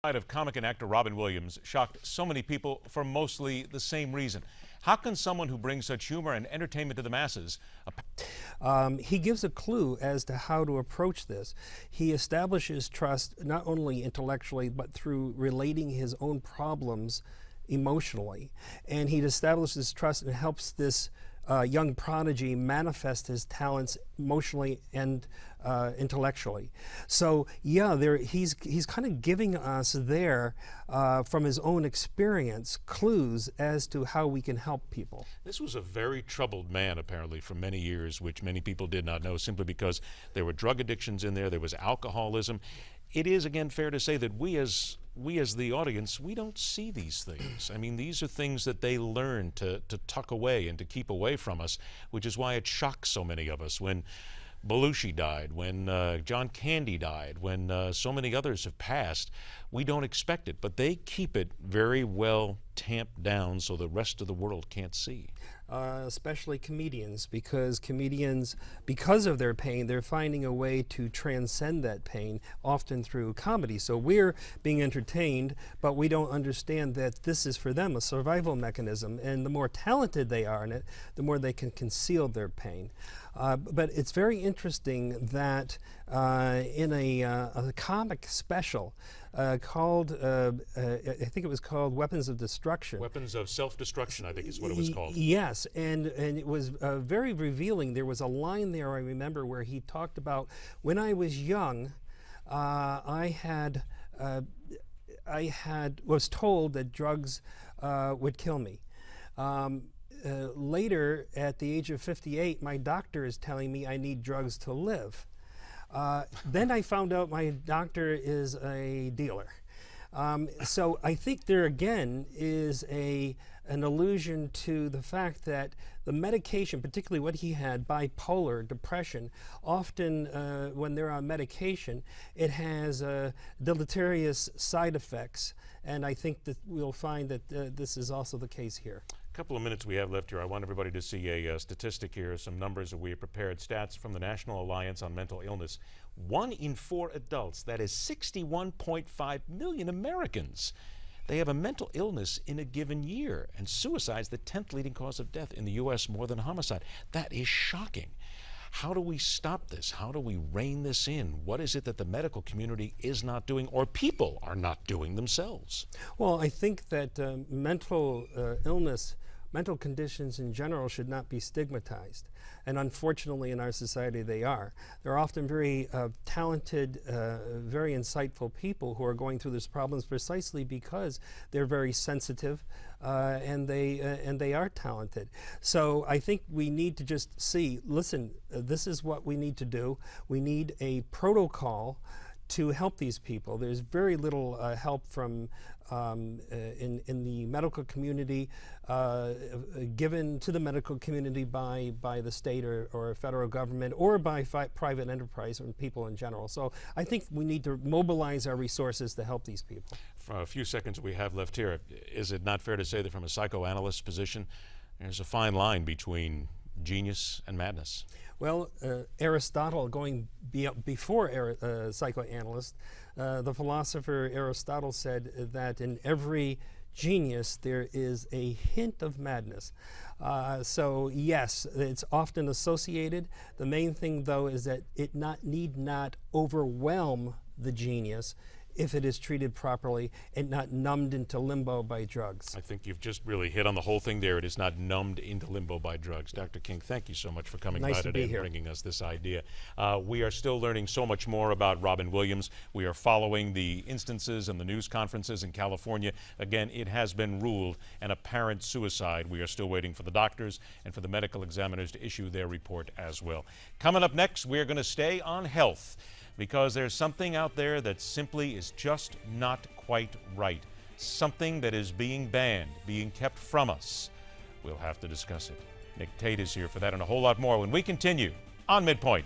The of comic and actor Robin Williams shocked so many people for mostly the same reason. How can someone who brings such humor and entertainment to the masses? He gives a clue as to how to approach this. He establishes trust not only intellectually but through relating his own problems emotionally. And he establishes trust and helps this young prodigy manifest his talents emotionally and intellectually. So yeah, he's kind of giving us there from his own experience clues as to how we can help people. This was a very troubled man apparently for many years, which many people did not know, simply because there were drug addictions in there was alcoholism. It is again fair to say that we as the audience, we don't see these things. I mean, these are things that they learn to tuck away and to keep away from us, which is why it shocks so many of us when Belushi died, when John Candy died, when so many others have passed. We don't expect it, but they keep it very well tamped down so the rest of the world can't see. Especially comedians, because because of their pain, they're finding a way to transcend that pain, often through comedy. So we're being entertained, but we don't understand that this is for them a survival mechanism, and the more talented they are in it, the more they can conceal their pain. But it's very interesting that in a comic special called, I think it was called Weapons of Destruction. Weapons of Self-Destruction, I think is what it was called. Yes, and it was very revealing. There was a line there, I remember, where he talked about, when I was young, I was told that drugs would kill me. Later, at the age of 58, my doctor is telling me I need drugs to live. Then I found out my doctor is a dealer. So I think there again is an allusion to the fact that the medication, particularly what he had, bipolar depression, often when they're on medication, it has deleterious side effects. And I think that we'll find that this is also the case here. Couple of minutes we have left here. I want everybody to see a statistic here, some numbers that we have prepared, stats from the National Alliance on Mental Illness. 1 in 4 adults, that is 61.5 million Americans, they have a mental illness in a given year, and suicide is the 10th leading cause of death in the U.S., more than homicide. That is shocking. How do we stop this? How do we rein this in? What is it that the medical community is not doing, or people are not doing themselves? Well, I think that mental illness, mental conditions in general should not be stigmatized. And unfortunately in our society they are. They're often very talented, very insightful people who are going through these problems precisely because they're very sensitive and they are talented. So I think we need to just see, listen, this is what we need to do. We need a protocol to help these people. There's very little help from in the medical community, given to the medical community by the state or federal government, or by private enterprise and people in general. So I think we need to mobilize our resources to help these people. For a few seconds we have left here, is it not fair to say that from a psychoanalyst position, there's a fine line between genius and madness? Well, Aristotle, going before psychoanalyst, the philosopher Aristotle said that in every genius there is a hint of madness. So yes, it's often associated. The main thing though is that it need not overwhelm the genius if it is treated properly and not numbed into limbo by drugs. I think you've just really hit on the whole thing there. It is not numbed into limbo by drugs. Dr. King, thank you so much for coming by today and bringing us this idea. We are still learning so much more about Robin Williams. We are following the instances and the news conferences in California. Again, it has been ruled an apparent suicide. We are still waiting for the doctors and for the medical examiners to issue their report as well. Coming up next, we're going to stay on health, because there's something out there that simply is just not quite right. Something that is being banned, being kept from us. We'll have to discuss it. Nick Tate is here for that and a whole lot more when we continue on MidPoint.